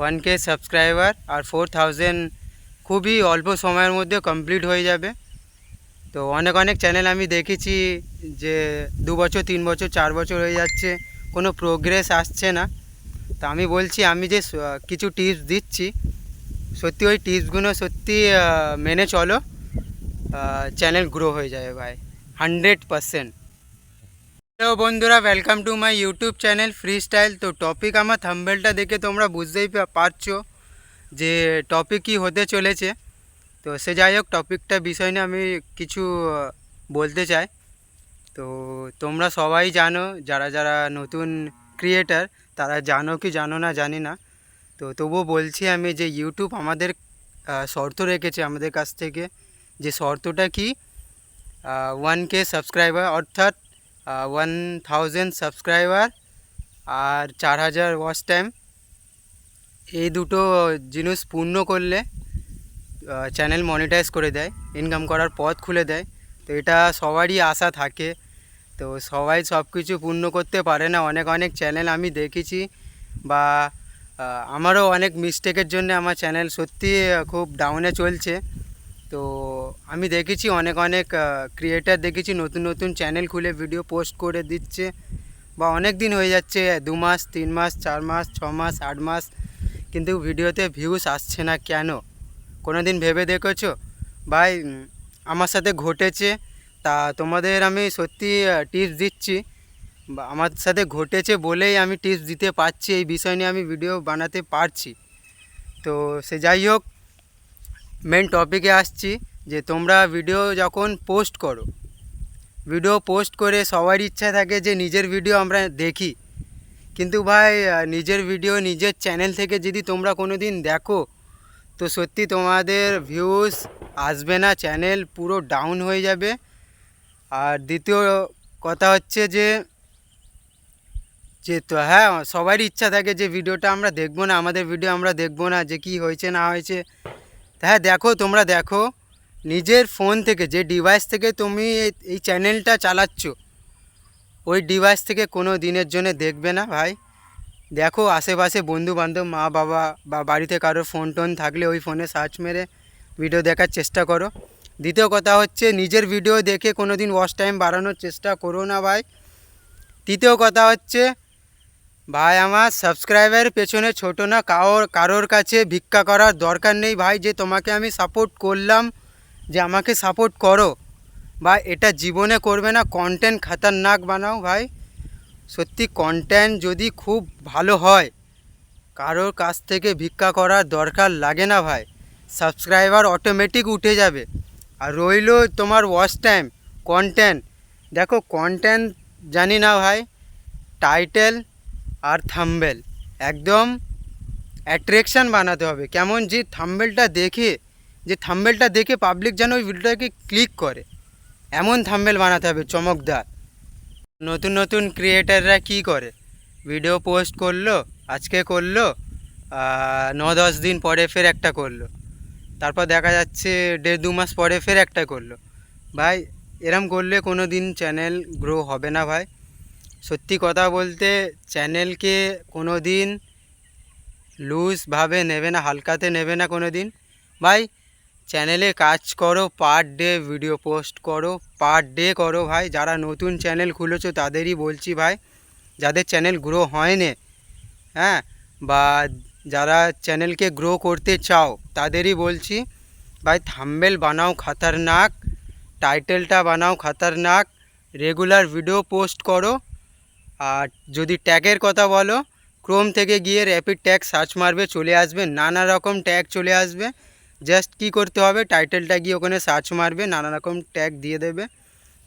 1K subscriber আর 4000 খুবই অল্প সময়ের মধ্যে কমপ্লিট হয়ে যাবে। তো অনেক অনেক চ্যানেল আমি দেখেছি যে 2 বছর 3 বছর 4 বছর হয়ে যাচ্ছে, কোনো প্রোগ্রেস আসছে না। তো আমি বলছি, আমি যে কিছু টিপস দিচ্ছি, সত্যি ওই টিপসগুলো সত্যি মেনে চলো, চ্যানেল গ্রো হয়ে যাবে ভাই, 100%। হ্যালো বন্ধুরা, welcome to my YouTube channel free style. তো টপিক আমার থাম্বনেলটা দেখে তোমরা বুঝতেই পারছো যে টপিক কী হতে চলেছে। তো সে যাই হোক, টপিকটা বিষয় নিয়ে আমি কিছু বলতে চাই। তো তোমরা সবাই জানো, যারা যারা নতুন ক্রিয়েটার তারা জানো কি জানো না জানি না, তো তবুও বলছি আমি যে ইউটিউব আমাদের শর্ত রেখেছে আমাদের কাছ থেকে। যে শর্তটা কি, 1K সাবস্ক্রাইবার অর্থাৎ 1000 সাবস্ক্রাইবার আর 4000 ওয়াচ টাইম, এই দুটো জিনিস পূর্ণ করলে চ্যানেল মনিটাইজ করে দেয়, ইনকাম করার পথ খুলে দেয়। তো এটা সবারই আশা থাকে, তো সবাই সব কিছু পূর্ণ করতে পারে না। অনেক অনেক চ্যানেল আমি দেখেছি, বা আমারও অনেক মিস্টেকের জন্য আমার চ্যানেল সত্যি খুব ডাউনে চলছে। তো আমি দেখেছি অনেক অনেক ক্রিয়েটার দেখেছি নতুন নতুন চ্যানেল খুলে ভিডিও পোস্ট করে দিচ্ছে, বা অনেক দিন হয়ে যাচ্ছে, 2 মাস 3 মাস 4 মাস 6 মাস 8 মাস, কিন্তু ভিডিওতে ভিউস আসছে না কেন? কোনো দিন ভেবে দেখেছো ভাই? আমার সাথে ঘটেছে, তা তোমাদের আমি সত্যি টিপস দিচ্ছি, বা আমার সাথে ঘটেছে বলেই আমি টিপস দিতে পারছি, এই বিষয় নিয়ে আমি ভিডিও বানাতে পারছি। তো সে যাই হোক, মেন টপিকে আসছি। যে তোমরা ভিডিও যখন পোস্ট করো, ভিডিও পোস্ট করে সবার ইচ্ছা থাকে যে নিজের ভিডিও আমরা দেখি, কিন্তু ভাই নিজের ভিডিও নিজের চ্যানেল থেকে যদি তোমরা কোনো দিন দেখো, তো সত্যি তোমাদের ভিউজ আসবে না, চ্যানেল পুরো ডাউন হয়ে যাবে। আর দ্বিতীয় কথা হচ্ছে যে যে তো হ্যাঁ, সবারই ইচ্ছা থাকে যে ভিডিওটা আমরা দেখবো না, আমাদের ভিডিও আমরা দেখবো না, যে কি হয়েছে না হয়েছে। হ্যাঁ দেখো, তোমরা দেখো নিজের ফোন থেকে, যে ডিভাইস থেকে তুমি এই চ্যানেলটা চালাচ্ছ, ওই ডিভাইস থেকে কোনো দিনের জন্য দেখবে না ভাই। দেখো আশেপাশে বন্ধু বান্ধব, মা বাবা বা বাড়িতে কারোর ফোন টোন থাকলে ওই ফোনে সার্চ মেরে ভিডিও দেখার চেষ্টা করো। দ্বিতীয় কথা হচ্ছে, নিজের ভিডিও দেখে কোনো দিন ওয়াচ টাইম বাড়ানোর চেষ্টা করো না ভাই। তৃতীয় কথা হচ্ছে, ভাই আমার সাবস্ক্রাইবারের পেছনে ছোটো না কারোর কাছে ভিক্ষা করার দরকার নেই ভাই, যে তোমাকে আমি সাপোর্ট করলাম, যে আমাকে সাপোর্ট করো ভাই, এটা জীবনে করবে না। কন্টেন্ট খতরনাক বানাও ভাই, সত্যি কন্টেন্ট যদি খুব ভালো হয়, কারোর কাছ থেকে ভিক্ষা করার দরকার লাগে না ভাই, সাবস্ক্রাইবার অটোমেটিক উঠে যাবে। আর রইল তোমার ওয়াচ টাইম, কন্টেন্ট, দেখো কন্টেন্ট জানি না ভাই, টাইটেল আর থাম্বনেল একদম অ্যাট্রাকশান বানাতে হবে, কেমন যে থাম্বনেলটা দেখে পাবলিক যেন ওই ভিডিওটাকে ক্লিক করে, এমন থাম্বনেল বানাতে হবে চমকদার। নতুন নতুন ক্রিয়েটাররা কি করে, ভিডিও পোস্ট করলো, আজকে করলো, 9-10 দিন পরে ফের একটা করলো, তারপর দেখা যাচ্ছে 1.5-2 মাস পরে ফের একটা করলো। ভাই এরম করলে কোনো দিন চ্যানেল গ্রো হবে না ভাই। সত্যি কথা বলতে, চ্যানেলকে কোনো দিন লুজভাবে নেবে না, হালকাতে নেবে না কোনো দিন ভাই। চ্যানেলে কাজ করো, পার ডে ভিডিও পোস্ট করো, পার ডে করো ভাই। যারা নতুন চ্যানেল খুলেছো তাদেরই বলছি ভাই, যাদের চ্যানেল গ্রো হয়নি, হ্যাঁ, বা যারা চ্যানেলকে গ্রো করতে চাও তাদেরই বলছি ভাই, থাম্বনেল বানাও খতরনাক, টাইটেলটা বানাও খতরনাক, রেগুলার ভিডিও পোস্ট করো। আর যদি ট্যাগের কথা বলো, ক্রোম থেকে গিয়ে র্যাপিড ট্যাগ সার্চ মারবে, চলে আসবে নানা রকম ট্যাগ চলে আসবে। জাস্ট কি করতে হবে, টাইটেলটা গিয়ে ওখানে সার্চ মারবে, নানা রকম ট্যাগ দিয়ে দেবে,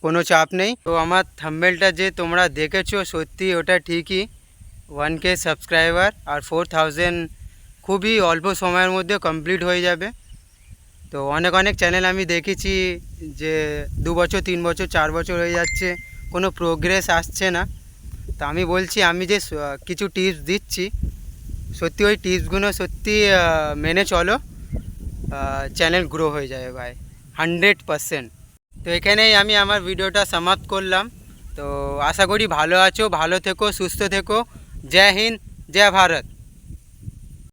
কোনো চাপ নেই। তো আমার থাম্বনেলটা যে তোমরা দেখেছো, সত্যি ওটা ঠিকই 1K সাবস্ক্রাইবার আর 4000 খুবই অল্প সময়ের মধ্যে কমপ্লিট হয়ে যাবে। তো অনেক অনেক চ্যানেল আমি দেখেছি যে 2 বছর 3 বছর 4 বছর হয়ে যাচ্ছে, কোনো প্রোগ্রেস আসছে না। তো আমি বলছি, আমি যে কিছু টিপস দিচ্ছি, সত্যি ওই টিপসগুলো সত্যি মেনে চলো, চ্যানেল গ্রো হয়ে যাবে ভাই, 100%। তো এখানেই আমি আমার ভিডিওটা সমাপ্ত করলাম। তো আশা করি ভালো আছো, ভালো থেকো, সুস্থ থেকো। জয় হিন্দ, জয় ভারত।